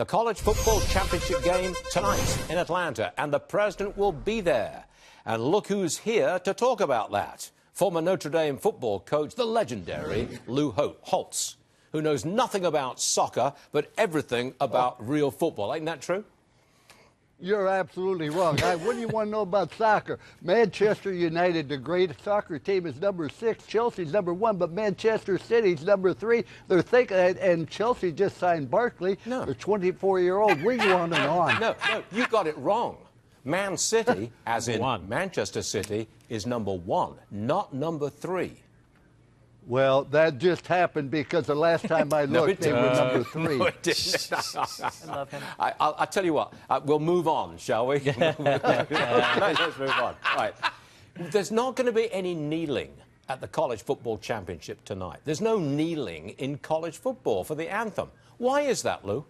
The College Football Championship game tonight in Atlanta, and the president will be there. And look who's here to talk about that. Former Notre Dame football coach, the legendary Lou Holtz, who knows nothing about soccer, but everything about real football. Ain't that true? You're absolutely wrong. What do you want to know about soccer? Manchester United, the great soccer team, is number 6. Chelsea's number 1, but Manchester City's number 3. They're thinking, and Chelsea just signed Barkley. No. They're 24-year-old. We go on and on. No, you got it wrong. Man City, as in Manchester City, is number 1, not number 3. Well, that just happened because the last time I looked, they were number 3. No, it didn't. I love him. I'll tell you what, we'll move on, shall we? Let's move on. Right. There's not going to be any kneeling at the College Football Championship tonight. There's no kneeling in college football for the anthem. Why is that, Lou?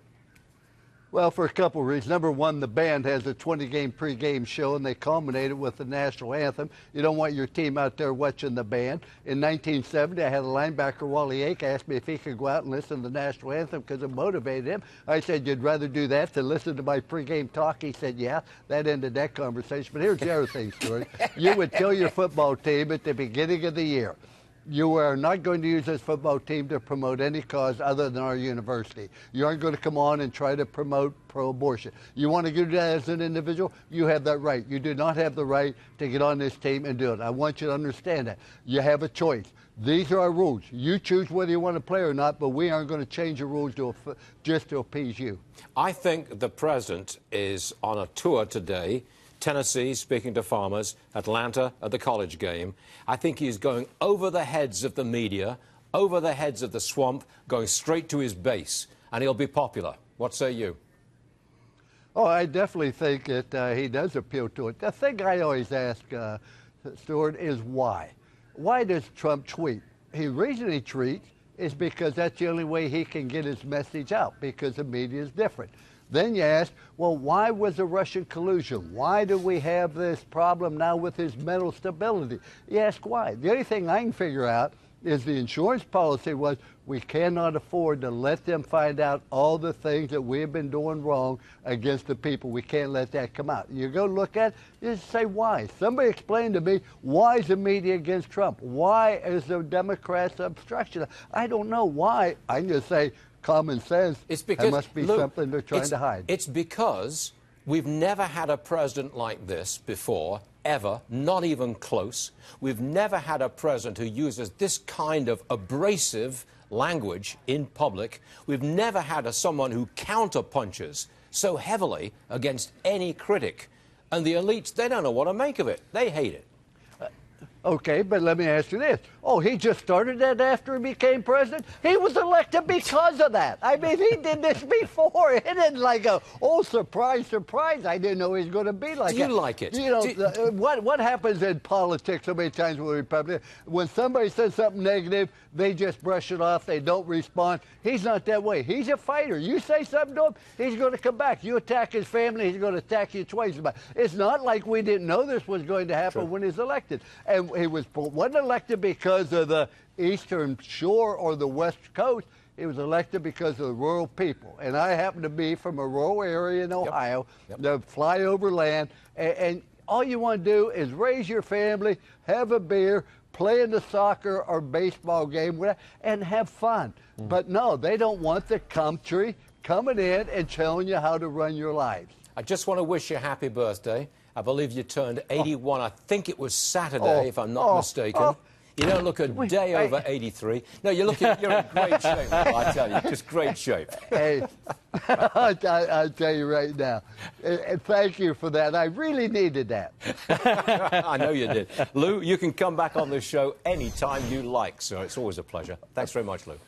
Well, for a couple of reasons. Number one, the band has a 20-game pregame show, and they culminate it with the national anthem. You don't want your team out there watching the band. In 1970, I had a linebacker, Wally Ake, asked me if he could go out and listen to the national anthem because it motivated him. I said, you'd rather do that than listen to my pregame talk? He said, yeah. That ended that conversation. But here's the other thing, Stuart. You would tell your football team at the beginning of the year, you are not going to use this football team to promote any cause other than our university. You aren't going to come on and try to promote pro-abortion. You want to do that as an individual? You have that right. You do not have the right to get on this team and do it. I want you to understand that. You have a choice. These are our rules. You choose whether you want to play or not, but we aren't going to change the rules just to appease you. I think the president is on a tour today. Tennessee, speaking to farmers, Atlanta at the college game. I think he's going over the heads of the media, over the heads of the swamp, going straight to his base, and he'll be popular. What say you? Oh, I definitely think that he does appeal to it. The thing I always ask, Stuart, is why? Why does Trump tweet? The reason he tweets is because that's the only way he can get his message out, because the media is different. Then you ask, well, why was the Russian collusion? Why do we have this problem now with his mental stability? You ask why. The only thing I can figure out is the insurance policy was we cannot afford to let them find out all the things that we have been doing wrong against the people. We can't let that come out. You go look at it, you just say why. Somebody explain to me, why is the media against Trump? Why is the Democrats obstruction? I don't know why. I can just say, common sense. It's because, there must be something they're trying to hide. It's because we've never had a president like this before, ever, not even close. We've never had a president who uses this kind of abrasive language in public. We've never had someone who counterpunches so heavily against any critic. And the elites, they don't know what to make of it. They hate it. Okay, but let me ask you this. Oh, he just started that after he became president? He was elected because of that. I mean, he did this before. It isn't like a, oh, surprise, surprise. I didn't know he was going to be like that. Do you like it? You know, what happens in politics so many times with Republicans? When somebody says something negative, they just brush it off. They don't respond. He's not that way. He's a fighter. You say something to him, he's going to come back. You attack his family, he's going to attack you twice. It's not like we didn't know this was going to happen when he was elected. And he wasn't elected because of the Eastern Shore or the West Coast. He was elected because of the rural people. And I happen to be from a rural area in Ohio, the flyover land, and all you want to do is raise your family, have a beer, play in the soccer or baseball game, and have fun. But no, they don't want the country coming in and telling you how to run your lives. I just want to wish you a happy birthday. I believe you turned 81. I think it was Saturday, if I'm not mistaken. You don't look a day over 83. No, you're in great shape, I tell you. Just great shape. Hey, I'll tell you right now. And thank you for that. I really needed that. I know you did. Lou, you can come back on this show anytime you like, sir. It's always a pleasure. Thanks very much, Lou.